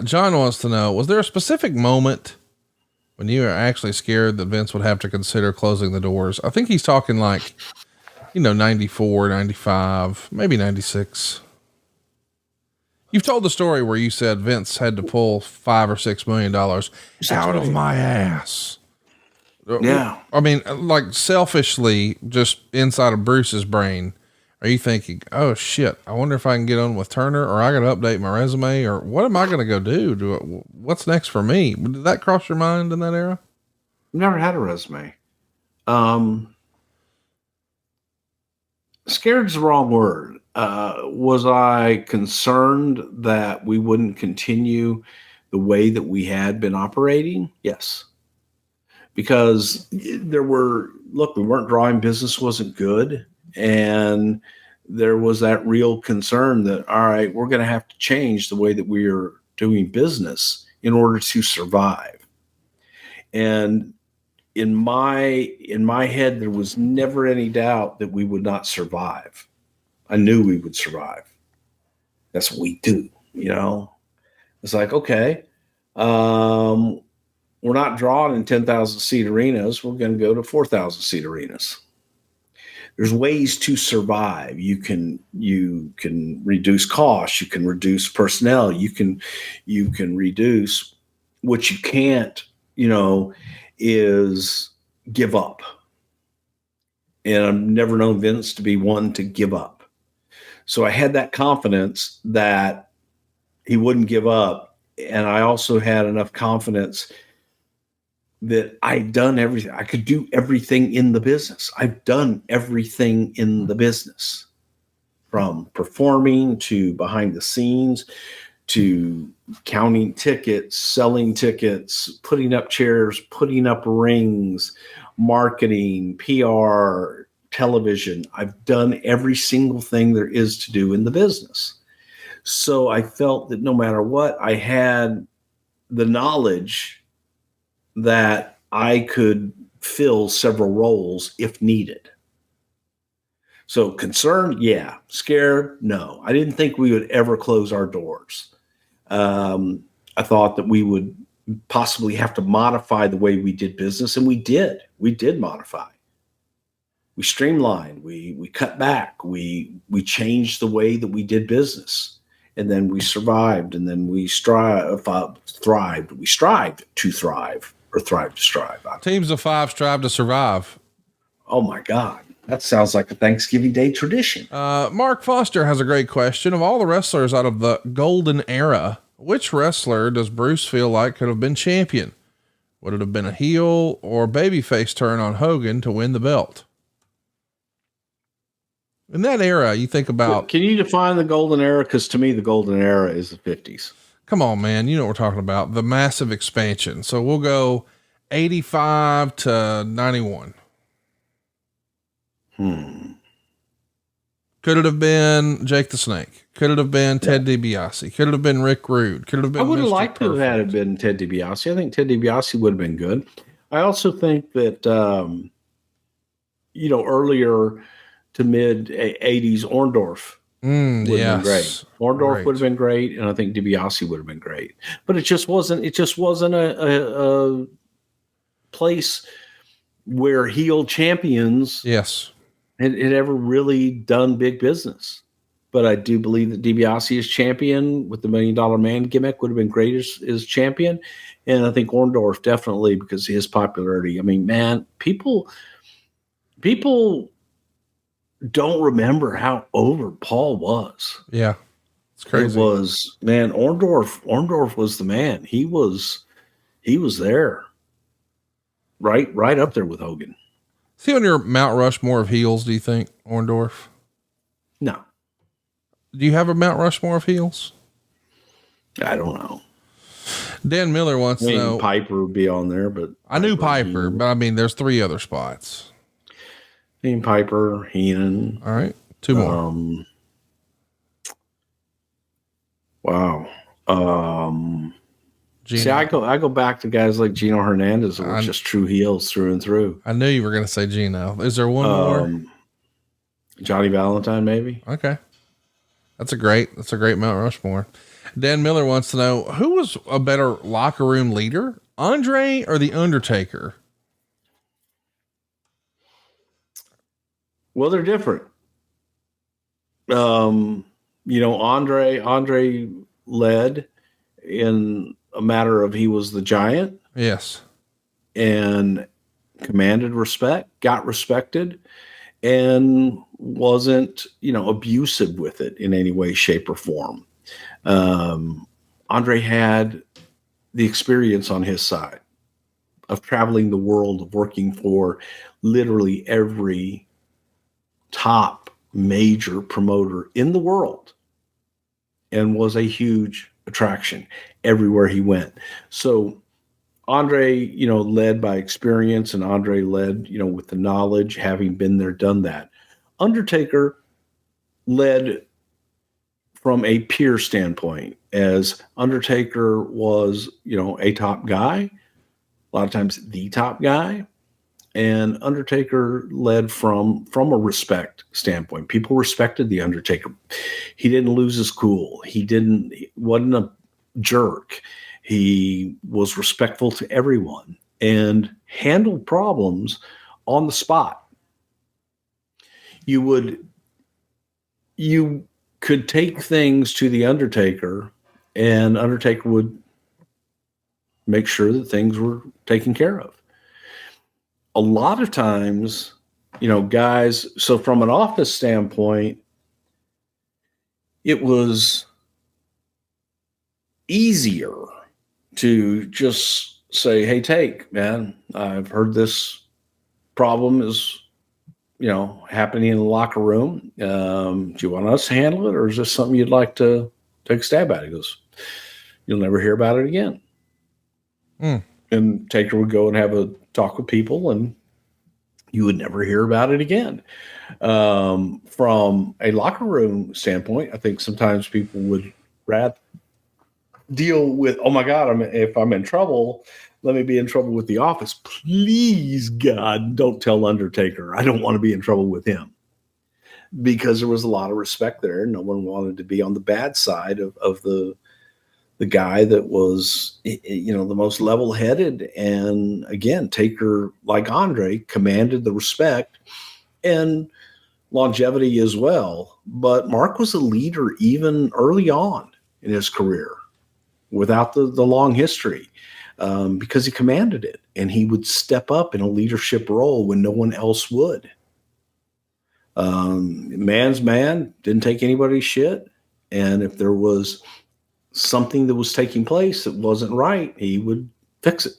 John wants to know, was there a specific moment when you were actually scared that Vince would have to consider closing the doors? I think he's talking like, 94, 95, maybe 96. You've told the story where you said Vince had to pull $5 or $6 million out of my ass. Yeah. I mean, like selfishly, just inside of Bruce's brain, are you thinking, oh shit, I wonder if I can get on with Turner, or I got to update my resume, or what am I going to go do? What's next for me? Did that cross your mind in that era? Never had a resume. Scared's the wrong word. Was I concerned that we wouldn't continue the way that we had been operating? Yes. Because we weren't drawing, business wasn't good. And there was that real concern that, all right, we're going to have to change the way that we are doing business in order to survive. And in my head, there was never any doubt that we would not survive. I knew we would survive. That's what we do, It's like, okay, we're not drawing in 10,000 seat arenas. We're going to go to 4,000 seat arenas. There's ways to survive. You can reduce costs. You can reduce personnel. You can reduce. What you can't, is give up. And I've never known Vince to be one to give up. So I had that confidence that he wouldn't give up. And I also had enough confidence that I'd done everything. I could do everything in the business. I've done everything in the business, from performing to behind the scenes to counting tickets, selling tickets, putting up chairs, putting up rings, marketing, PR, television. I've done every single thing there is to do in the business. So I felt that no matter what, I had the knowledge that I could fill several roles if needed. So concerned, yeah. Scared, no. I didn't think we would ever close our doors. I thought that we would possibly have to modify the way we did business, and we did. We did modify. We streamlined. We cut back. We changed the way that we did business, and then we survived, and then we thrived. We strived to thrive. Or thrive to strive. Teams of 5 strive to survive. Oh my God. That sounds like a Thanksgiving Day tradition. Mark Foster has a great question. Of all the wrestlers out of the golden era, which wrestler does Bruce feel like could have been champion? Would it have been a heel or babyface turn on Hogan to win the belt? In that era, you think about... Can you define the golden era? Because to me, the golden era is the 50s. Come on, man. You know what we're talking about. The massive expansion. So we'll go 85 to 91. Could it have been Jake the Snake? Could it have been Ted DiBiase? Could it have been Rick Rude? Could it have been... I would have liked to have had it been Ted DiBiase. I think Ted DiBiase would have been good. I also think that, earlier to mid 80s, Orndorff would have been great. Orndorff would have been great, and I think DiBiase would have been great. But it just wasn't a place where heel champions had ever really done big business. But I do believe that DiBiase as champion with the $1 Million Man gimmick would have been great as champion. And I think Orndorff definitely, because of his popularity. I mean, man, people don't remember how over Paul was. Yeah. It's crazy. It was, man, Orndorff was the man. He was there. Right up there with Hogan. Is he on your Mount Rushmore of heels, do you think, Orndorff? No. Do you have a Mount Rushmore of heels? I don't know. Dan Miller wants to know. Piper would be on there, but I knew Piper, but I mean, there's 3 other spots. Piper, Heenan. All right. 2 more. Wow. See, I go back to guys like Gino Hernandez, who were just true heels through and through. I knew you were going to say Gino. Is there one more? Johnny Valentine, maybe. Okay. That's a great Mount Rushmore. Dan Miller wants to know who was a better locker room leader, Andre or the Undertaker? Well, they're different. Andre led in a matter of he was the giant. Yes. And commanded respect, got respected, and wasn't, abusive with it in any way, shape, or form. Andre had the experience on his side of traveling the world, of working for literally every top major promoter in the world, and was a huge attraction everywhere he went. So Andre, led by experience, and Andre led, with the knowledge, having been there, done that. Undertaker led from a peer standpoint, as Undertaker was, a top guy, a lot of times the top guy, and Undertaker led from a respect standpoint. People respected the Undertaker. He didn't lose his cool. He wasn't a jerk. He was respectful to everyone and handled problems on the spot. You could take things to the Undertaker, and Undertaker would make sure that things were taken care of. A lot of times, guys, so from an office standpoint, it was easier to just say, hey, man, I've heard this problem is, happening in the locker room. Do you want us to handle it, or is this something you'd like to take a stab at? He goes, you'll never hear about it again. And Taker would go and have a talk with people, and you would never hear about it again. From a locker room standpoint, I think sometimes people would rather deal with, oh my God, if I'm in trouble, let me be in trouble with the office. Please, God, don't tell Undertaker. I don't want to be in trouble with him. Because there was a lot of respect there. No one wanted to be on the bad side of the guy that was, the most level-headed. And again, Taker, like Andre, commanded the respect and longevity as well. But Mark was a leader even early on in his career without the long history, because he commanded it, and he would step up in a leadership role when no one else would. Man's man, didn't take anybody's shit. And if there was something that was taking place that wasn't right, he would fix it.